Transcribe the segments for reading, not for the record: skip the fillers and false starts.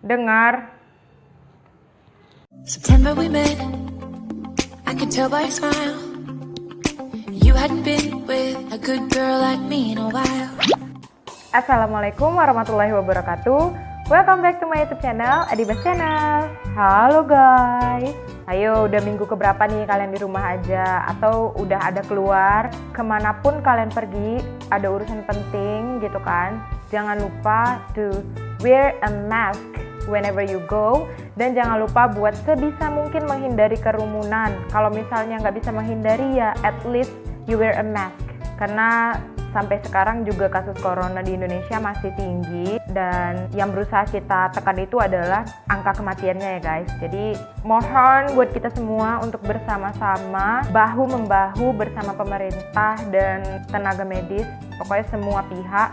dengar. September we met, I could tell by your smile. You hadn't been with a good girl like me in a while. Assalamualaikum warahmatullahi wabarakatuh. Welcome back to my YouTube channel, Adibas Channel. Halo guys. Ayo, udah minggu keberapa nih kalian di rumah aja? Atau udah ada keluar? Kemanapun kalian pergi, ada urusan penting gitu kan? Jangan lupa to wear a mask whenever you go. Dan jangan lupa buat sebisa mungkin menghindari kerumunan. Kalau misalnya nggak bisa menghindari ya at least you wear a mask. Karena sampai sekarang juga kasus corona di Indonesia masih tinggi dan yang berusaha kita tekan itu adalah angka kematiannya ya guys. Jadi mohon buat kita semua untuk bersama-sama bahu-membahu bersama pemerintah dan tenaga medis. Pokoknya semua pihak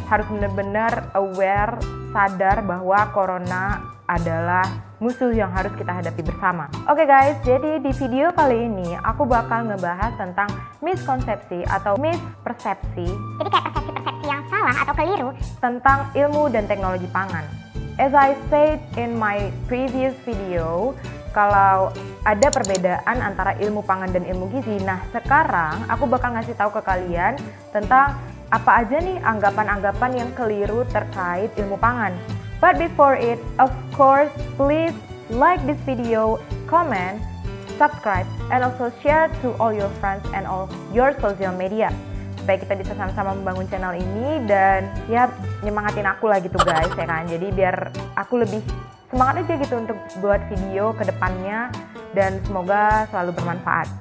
harus benar-benar aware, sadar bahwa corona adalah musuh yang harus kita hadapi bersama. Oke guys, jadi di video kali ini aku bakal ngebahas tentang miskonsepsi atau mispersepsi. Jadi kayak persepsi-persepsi yang salah atau keliru Tentang ilmu dan teknologi pangan. As I said in my previous video, kalau ada perbedaan antara ilmu pangan dan ilmu gizi. Nah sekarang aku bakal ngasih tahu ke kalian tentang apa aja nih anggapan-anggapan yang keliru terkait ilmu pangan. But before it, of course, please like this video, comment, subscribe, and also share to all your friends and all your social media. Supaya kita bisa sama-sama membangun channel ini dan ya nyemangatin aku lah gitu guys ya kan. Jadi biar aku lebih semangat aja gitu untuk buat video ke depannya dan semoga selalu bermanfaat.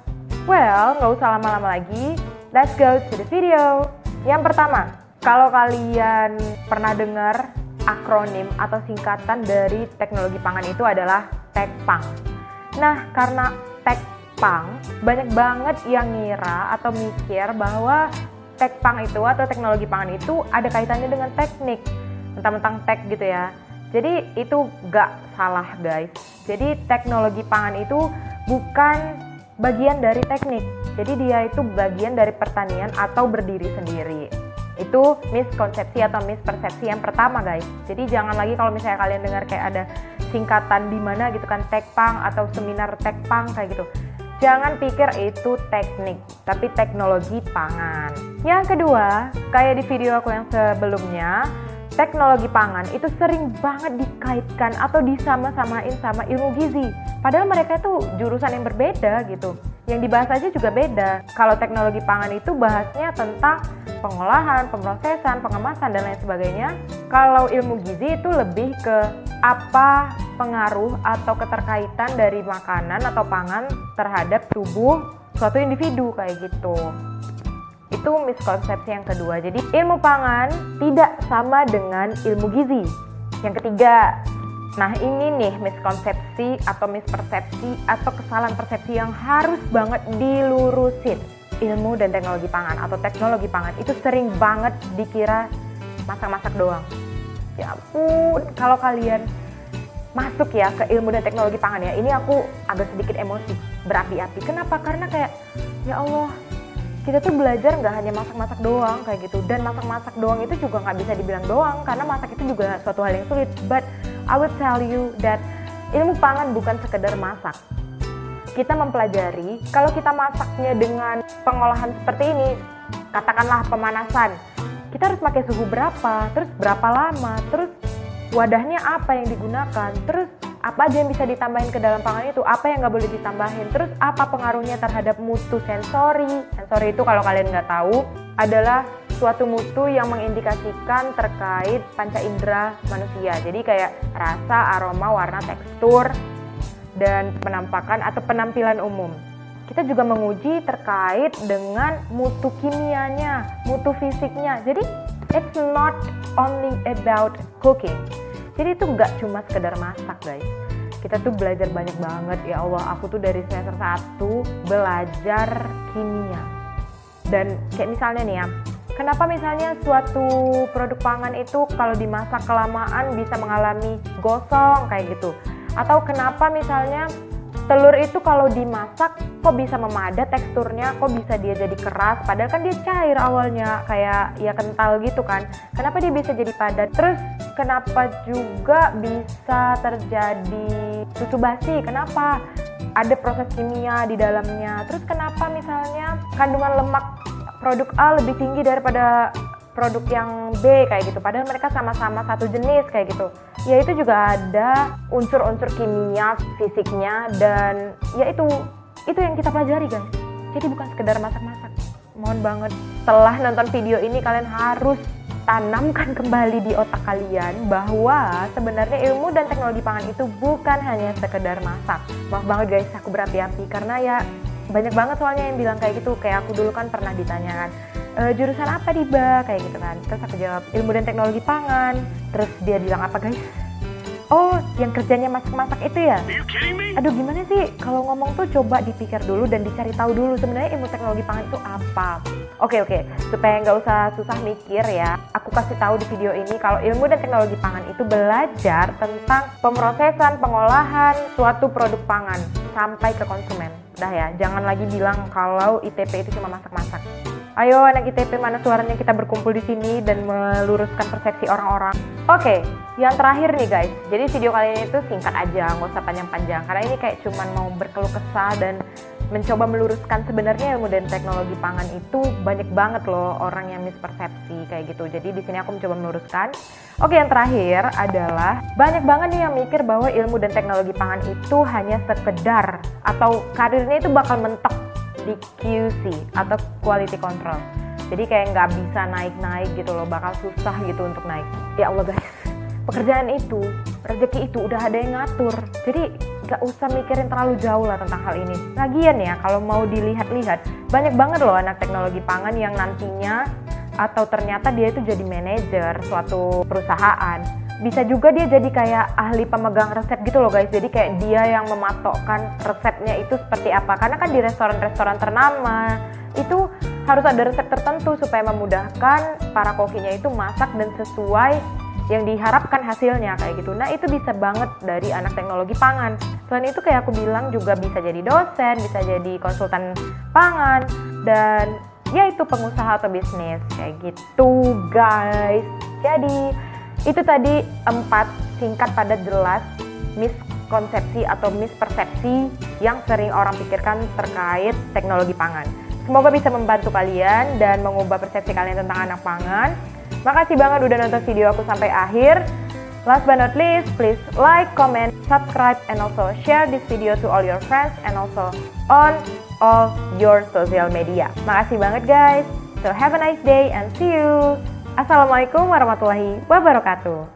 Well, nggak usah lama-lama lagi, let's go to the video. Yang pertama, kalau kalian pernah dengar akronim atau singkatan dari teknologi pangan itu adalah TEKPAN. Nah, karena TEKPAN, banyak banget yang ngira atau mikir bahwa TEKPAN itu atau teknologi pangan itu ada kaitannya dengan teknik, mentang-mentang tek gitu ya. Jadi itu gak salah guys. Jadi teknologi pangan itu bukan bagian dari teknik. Jadi dia itu bagian dari pertanian atau berdiri sendiri. Itu miskonsepsi atau mispersepsi yang pertama guys. Jadi jangan lagi kalau misalnya kalian dengar kayak ada singkatan di mana gitu kan TEKPAN atau seminar TEKPAN kayak gitu. Jangan pikir itu teknik, tapi teknologi pangan. Yang kedua, kayak di video aku yang sebelumnya, teknologi pangan itu sering banget dikaitkan atau disama-samain sama ilmu gizi. Padahal mereka itu jurusan yang berbeda gitu. Yang dibahas aja juga beda. Kalau teknologi pangan itu bahasnya tentang pengolahan, pemrosesan, pengemasan, dan lain sebagainya. Kalau ilmu gizi itu lebih ke apa pengaruh atau keterkaitan dari makanan atau pangan terhadap tubuh suatu individu kayak gitu. Itu miskonsepsi yang kedua. Jadi ilmu pangan tidak sama dengan ilmu gizi. Yang ketiga, nah ini nih miskonsepsi atau mispersepsi atau kesalahan persepsi yang harus banget dilurusin. Ilmu dan teknologi pangan atau teknologi pangan itu sering banget dikira masak-masak doang. Ya ampun, kalau kalian masuk ya ke ilmu dan teknologi pangan ya, ini aku agak sedikit emosi, berapi-api. Kenapa? Karena kayak, ya Allah, kita tuh belajar nggak hanya masak-masak doang kayak gitu. Dan masak-masak doang itu juga nggak bisa dibilang doang, karena masak itu juga suatu hal yang sulit. But I will tell you that ilmu pangan bukan sekedar masak. Kita mempelajari kalau kita masaknya dengan pengolahan seperti ini, katakanlah pemanasan, kita harus pakai suhu berapa, terus berapa lama, terus wadahnya apa yang digunakan, terus apa aja yang bisa ditambahin ke dalam pangan itu, apa yang nggak boleh ditambahin, terus apa pengaruhnya terhadap mutu sensori. Sensori itu kalau kalian nggak tahu adalah suatu mutu yang mengindikasikan terkait panca indera manusia. Jadi kayak rasa, aroma, warna, tekstur, dan penampakan atau penampilan umum. Kita juga menguji terkait dengan mutu kimianya, mutu fisiknya. Jadi it's not only about cooking. Jadi itu nggak cuma sekedar masak guys. Kita tuh belajar banyak banget. Ya Allah, aku tuh dari semester 1 belajar kimia. Dan kayak misalnya nih ya, kenapa misalnya suatu produk pangan itu kalau dimasak kelamaan bisa mengalami gosong kayak gitu. Atau kenapa misalnya telur itu kalau dimasak kok bisa memadat teksturnya, kok bisa dia jadi keras, padahal kan dia cair awalnya, kayak ya kental gitu kan. Kenapa dia bisa jadi padat? Terus kenapa juga bisa terjadi susu basi? Kenapa? Ada proses kimia di dalamnya. Terus kenapa misalnya kandungan lemak produk A lebih tinggi daripada produk yang B kayak gitu, padahal mereka sama-sama satu jenis kayak gitu. Ya itu juga ada unsur-unsur kimia, fisiknya, dan ya itu yang kita pelajari guys. Jadi bukan sekedar masak-masak. Mohon banget, setelah nonton video ini kalian harus tanamkan kembali di otak kalian bahwa sebenarnya ilmu dan teknologi pangan itu bukan hanya sekedar masak. Maaf banget guys, aku berapi-api karena ya banyak banget soalnya yang bilang kayak gitu. Kayak aku dulu kan pernah ditanyakan, jurusan apa Diba? Kayak gitu kan. Terus aku jawab ilmu dan teknologi pangan. Terus dia bilang apa guys? Oh, yang kerjanya masak-masak itu ya? Aduh gimana sih? Kalau ngomong tuh coba dipikir dulu dan dicari tahu dulu sebenarnya ilmu teknologi pangan itu apa. Oke, supaya nggak usah susah mikir ya, aku kasih tahu di video ini kalau ilmu dan teknologi pangan itu belajar tentang pemrosesan, pengolahan suatu produk pangan sampai ke konsumen. Udah ya, jangan lagi bilang kalau ITP itu cuma masak-masak. Ayo anak ITP, mana suaranya kita berkumpul di sini dan meluruskan persepsi orang-orang. Oke, yang terakhir nih guys. Jadi video kali ini tuh singkat aja, nggak usah panjang-panjang. Karena ini kayak cuman mau berkeluh kesah dan mencoba meluruskan sebenarnya ilmu dan teknologi pangan itu banyak banget loh orang yang mispersepsi kayak gitu. Jadi di sini aku mencoba meluruskan. Oke, yang terakhir adalah banyak banget nih yang mikir bahwa ilmu dan teknologi pangan itu hanya sekedar atau karirnya itu bakal mentok di QC atau quality control. Jadi kayak nggak bisa naik-naik gitu loh, bakal susah gitu untuk naik. Ya Allah guys, pekerjaan itu, rezeki itu udah ada yang ngatur. Jadi nggak usah mikirin terlalu jauh lah tentang hal ini. Lagian ya, kalau mau dilihat-lihat, banyak banget loh anak teknologi pangan yang nantinya atau ternyata dia itu jadi manajer suatu perusahaan. Bisa juga dia jadi kayak ahli pemegang resep gitu loh guys. Jadi kayak dia yang mematokkan resepnya itu seperti apa. Karena kan di restoran-restoran ternama itu harus ada resep tertentu supaya memudahkan para kokinya itu masak dan sesuai yang diharapkan hasilnya kayak gitu. Nah itu bisa banget dari anak teknologi pangan. Selain itu kayak aku bilang juga bisa jadi dosen, bisa jadi konsultan pangan, dan ya itu pengusaha atau bisnis kayak gitu guys. Jadi itu tadi 4 singkat padat jelas miskonsepsi atau mispersepsi yang sering orang pikirkan terkait teknologi pangan. Semoga bisa membantu kalian dan mengubah persepsi kalian tentang anak pangan. Makasih banget udah nonton video aku sampai akhir. Last but not least, please like, comment, subscribe, and also share this video to all your friends and also on all your social media. Makasih banget guys. So have a nice day and see you. Assalamualaikum warahmatullahi wabarakatuh.